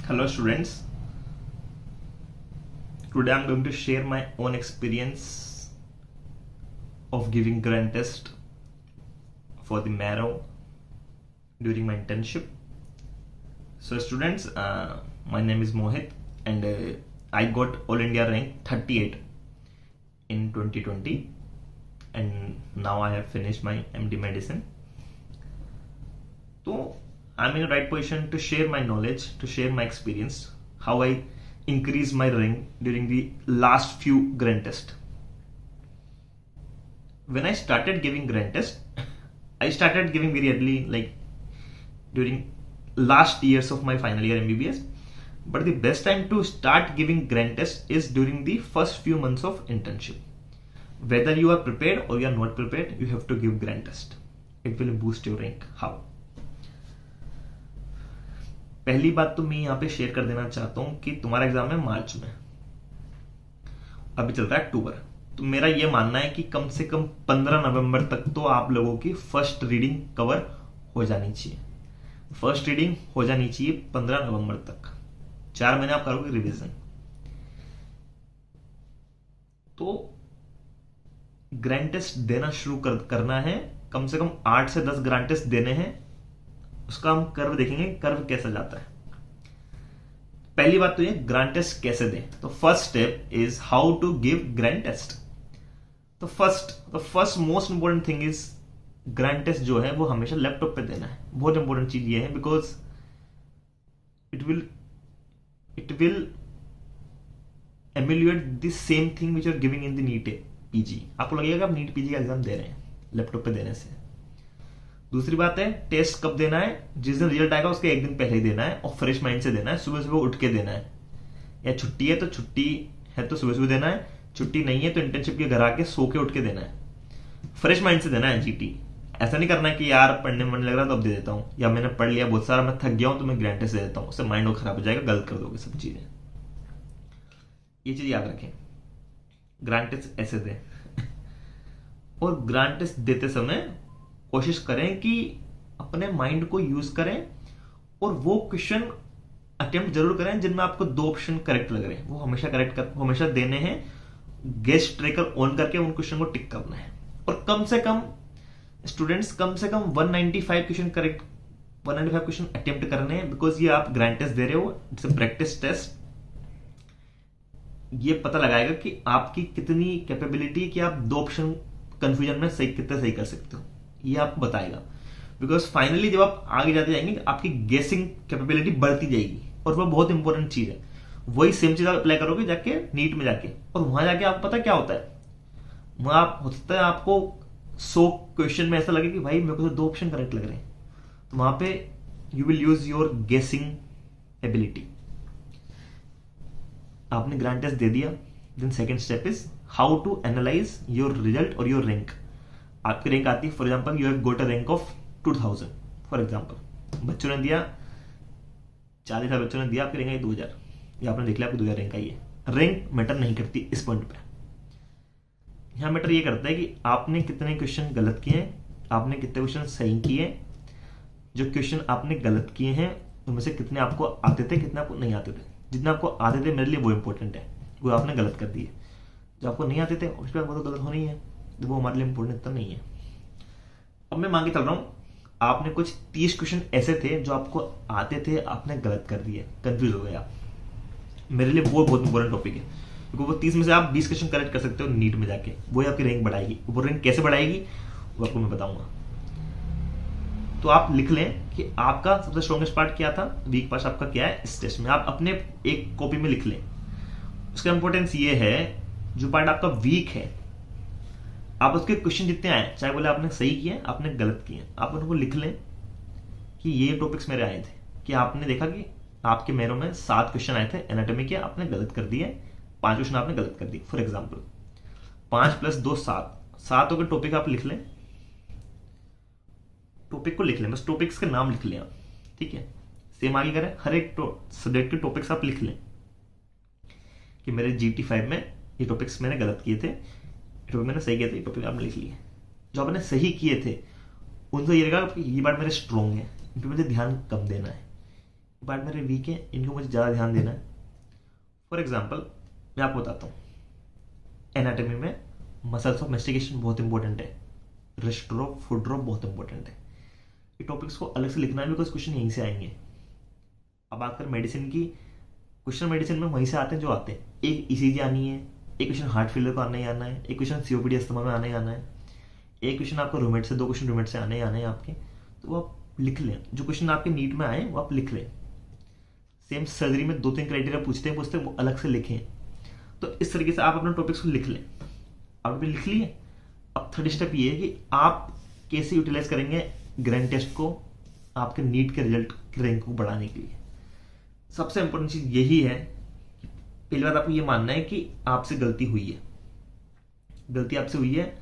Hello students, today I'm going to share my own experience of giving grand test for the Marrow during my internship. So students, my name is Mohit and I got All India rank 38 in 2020 and now I have finished my MD medicine. So I'm in the right position to share my knowledge, to share my experience, how I increased my rank during the last few grand tests. When I started giving grand test, I started giving very early, like during last years of my final year MBBS. But the best time to start giving grand test is during the first few months of internship. Whether you are prepared or you are not prepared, you have to give grand test. It will boost your rank. How? पहली बात तो मैं यहाँ पे share कर देना चाहता हूँ कि तुम्हारा एग्जाम है मार्च में, अभी चल रहा है अक्टूबर, तो मेरा ये मानना है कि कम से कम 15 नवंबर तक तो आप लोगों की फर्स्ट रीडिंग कवर हो जानी चाहिए। फर्स्ट रीडिंग हो जानी चाहिए 15 नवंबर तक। 4 महीने आप करोगे रिवीजन। तो ग्रांड टेस्ट देना शुरू करना है, कम से कम 8 से 10 ग्रांड टेस्ट देने हैं। उसका हम कर्व देखेंगे, कर्व कैसा जाता है। पहली बात तो ये ग्रांड टेस्ट कैसे दें। तो first step is how to give grand test. तो first most important thing is grand test जो है वो हमेशा लैपटॉप पे देना है। बहुत इंपॉर्टेंट चीज ये है, because it will emulate the same thing which are giving in the NEET PG. आपको लगेगा आप नीट पीजी का एग्जाम दे रहे हैं लैपटॉप पे देने से। दूसरी बात है, टेस्ट कब देना है? जिस दिन रिजल्ट आएगा उसके एक दिन पहले ही देना है और फ्रेश माइंड से देना है। सुबह सुबह उठ के देना है। या छुट्टी है तो सुबह सुबह देना है, छुट्टी नहीं है तो इंटर्नशिप के घर आके सो के उठ के देना है। फ्रेश माइंड से देना है जीटी। ऐसा नहीं करना है कि यार पढ़ने में मन लग रहा तो अब दे देता हूं, या मैंने पढ़ लिया बहुत सारा, मैं थक गया हूं तो मैं ग्रांड टेस्ट दे देता हूं। उससे माइंड खराब हो जाएगा, गलत कर दोगे सब चीजें। ये चीज याद रखें, ग्रांड टेस्ट ऐसे दे। और ग्रांड टेस्ट देते समय कोशिश करें कि अपने माइंड को यूज करें और वो क्वेश्चन अटेम्प्ट जरूर करें जिनमें आपको 2 ऑप्शन करेक्ट लग रहे हैं। वो हमेशा देने हैं। गेस्ट ट्रेकर ऑन करके उन क्वेश्चन को टिक करना है। और कम से कम स्टूडेंट्स 195 क्वेश्चन अटेम्प्ट करने हैं, बिकॉज ये आप ग्रांड टेस्ट दे रहे हो। It's a practice test. ये पता लगाएगा कि आपकी कितनी कैपेबिलिटी है कि आप 2 ऑप्शन कंफ्यूजन में कितने सही कर सकते हो। ये आपको बताएगा, बिकॉज फाइनली जब आप आगे जाते जाएंगे आपकी गेसिंग कैपेबिलिटी बढ़ती जाएगी। और वो बहुत इंपॉर्टेंट चीज है। वही सेम चीज आप अप्लाई करोगे जाके नीट में जाके, और वहां जाके आपको पता क्या होता है, वहां हो सकता है आपको 100 क्वेश्चन में ऐसा लगे कि भाई मेरे को तो 2 ऑप्शन करेक्ट लग रहे हैं। तो वहां पे you will use your guessing ability. आपने ग्रांड टेस्ट दे दिया, then second step is how to analyse your result और योर रैंक। आपकी रैंक आती है, for example you have got a rank of 2000 for example. बच्चों ने दिया 40,000 बच्चों ने दिया, आपकी रैंक आई 2000। या आपने देख लिया आपकी 2000 रैंक आई है। रैंक मैटर नहीं करती इस पॉइंट पे। यहां मैटर ये करता है कि आपने कितने क्वेश्चन गलत किए हैं, आपने कितने क्वेश्चन सही किए। जो क्वेश्चन आपने गलत किए हैं उनमें से कितने आपको आते थे, कितने आपको नहीं आते थे। जितने आपको आते थे मेरे लिए वो इंपॉर्टेंट है, वो आपने गलत कर दिए। जो आपको नहीं आते थे उस पर आपको तो गलत होना ही है, वो हमारे लिए इंपॉर्टेंट इतना नहीं है। अब मैं मान के चल रहा हूं आपने कुछ 30 क्वेश्चन ऐसे थे जो आपको आते थे, आपने गलत कर दिए, कंफ्यूज हो गए आप। मेरे लिए वो बहुत इंपॉर्टेंट टॉपिक है, क्योंकि वो 30 में से आप 20 क्वेश्चन करेक्ट कर सकते हो नीट में जाके। वो आपकी रैंक बढ़ाएगी। वो रैंक कैसे बढ़ाएगी वो आपको मैं बताऊंगा। तो आप लिख लें कि आपका सबसे स्ट्रॉन्गेस्ट पार्ट क्या था, वीक पार्ट आपका क्या है। इस टेस्ट में आप अपने एक कॉपी में लिख लें। उसका इंपॉर्टेंस ये है, जो पार्ट आपका वीक है आप उसके क्वेश्चन जितने आए, चाहे बोले आपने सही किए आपने गलत किए, आप उनको लिख लें कि ये टॉपिक्स मेरे आए थे। कि आपने देखा कि आपके मेरों में 7 क्वेश्चन आए थे एनाटॉमी के, आपने गलत कर दिए, 5 क्वेश्चन आपने गलत कर दिए। फॉर एग्जाम्पल 5 + 2 7 के टॉपिक आप लिख लें। टॉपिक को लिख लें, बस टॉपिक्स के नाम लिख लें आप, ठीक है। सेम आगे करें, हर एक सब्जेक्ट के टॉपिक्स आप लिख लें कि मेरे GT5 में ये टॉपिक्स मैंने गलत किए थे, टॉपिक मैंने सही किए थे, टॉपिक आपने लिख लिए। जो आपने सही किए थे उनसे ये रहेगा कि ये बात मेरे स्ट्रॉन्ग है, इन पर मुझे ध्यान कम देना है, पार्ट मेरे वीक है, इनको मुझे ज़्यादा ध्यान देना है। फॉर एग्जाम्पल मैं आपको बताता हूँ, एनाटॉमी में मसल्स ऑफ मेस्टिकेशन बहुत इंपॉर्टेंट है, रिस्ट ड्रॉप, फुट ड्रॉप बहुत इंपॉर्टेंट है। ये टॉपिक्स को अलग से लिखना है बिकॉज क्वेश्चन यहीं से आएंगे। अब आकर मेडिसिन की क्वेश्चन, मेडिसिन में वहीं से आते हैं जो आते हैं। एक ईसीजी आनी है, एक क्वेश्चन हार्ट फेलियर को आना ही आना है, एक क्वेश्चन सीओपीडी अस्थमा में आना ही आना है, एक क्वेश्चन आपको रूमेट से, 2 क्वेश्चन रूमेट से आने ही आने हैं आपके। तो वो आप लिख लें, जो क्वेश्चन आपके नीट में आए वो आप लिख लें। सेम सर्जरी में 2-3 क्राइटेरिया पूछते हैं वो अलग से लिखें। तो इस तरीके से आप अपने टॉपिक्स को लिख लें। आपने लिख लिए, अब थर्ड स्टेप ये है कि आप कैसे यूटिलाइज करेंगे ग्रैंड टेस्ट को आपके नीट के रिजल्ट की रैंक को बढ़ाने के लिए। सबसे इंपॉर्टेंट चीज यही है कि पहली बात आपको ये मानना है कि आपसे गलती हुई है, गलती आपसे हुई है,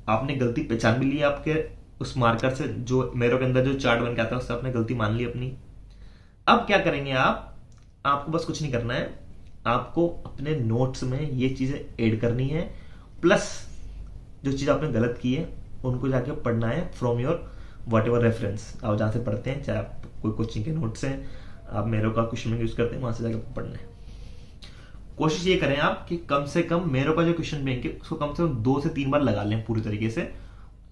आपने गलती पहचान भी ली है आपके उस मार्कर से, जो मेरो के अंदर जो चार्ट बन के आता है उससे आपने गलती मान ली अपनी। अब क्या करेंगे आपको बस कुछ नहीं करना है, आपको अपने नोट्स में ये चीजें ऐड करनी है, प्लस जो चीज आपने गलत की है उनको जाके पढ़ना है from your what ever reference. आप जहां से पढ़ते हैं, चाहे आप कोई कोचिंग के नोट्स हैं, आप मेरो का क्वेश्चन बैंक यूज करते हैं, वहां से जाकर पढ़ना है। कोशिश ये करें आप कि कम से कम मेरो का जो क्वेश्चन बैंक है उसको कम से कम 2 से 3 बार लगा लें पूरी तरीके से।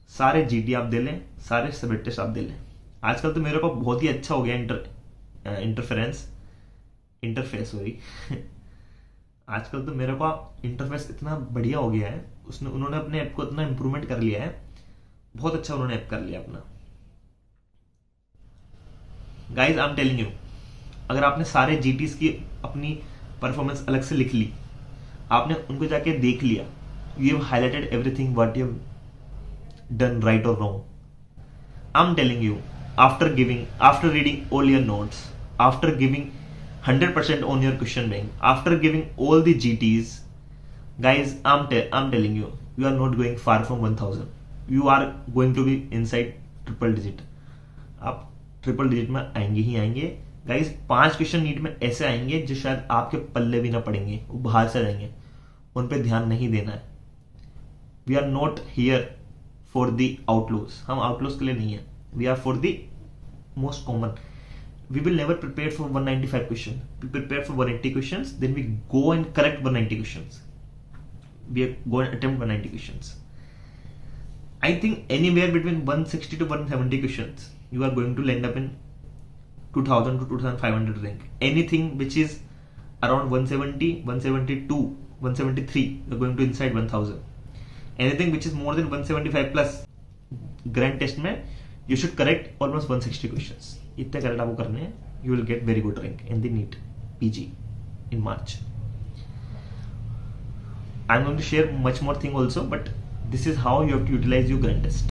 सारे जीटी आप दे लें, सारे सब्जेक्ट टेस्ट आप दे लें। आजकल तो मेरो का बहुत ही अच्छा हो गया इंटरफेस सॉरी आजकल तो मेरे को इंटरफेस इतना बढ़िया हो गया है, उन्होंने अपने ऐप को इतना इंप्रूवमेंट कर लिया है, बहुत अच्छा उन्होंने ऐप कर लिया अपना। Guys I am telling you, अगर आपने सारे जीटीज की अपनी परफॉर्मेंस अलग से लिख ली, आपने उनको जाके देख लिया, you have highlighted everything what you have done right और wrong. I am telling you, after reading all your notes, after giving 100% on your question bank, after giving all the GTs, guys, I'm telling you, you are not going far from 1000. You are going to be inside triple digit. आप triple digit में आएंगे ही आएंगे। Guys 5 question NEET में ऐसे आएंगे जो शायद आपके पल्ले भी ना पड़ेंगे, वो बाहर से जाएंगे, उन पे ध्यान नहीं देना है। We are not here for the outlooks, हम आउटलूज के लिए नहीं है, we are for the most common. We will never prepare for 195 questions. We prepare for 180 questions, then we go and correct 190 questions. We go and attempt 190 questions. I think anywhere between 160 to 170 questions, you are going to land up in 2000 to 2500 rank. Anything which is around 170, 172, 173, you are going to inside 1000. Anything which is more than 175 plus grand test में you should correct almost 160 questions. इतने correct आपको करने हैं, you will get very good rank in the NEET PG in March. I'm going to share much more thing also, but this is how you have to utilize your grand test.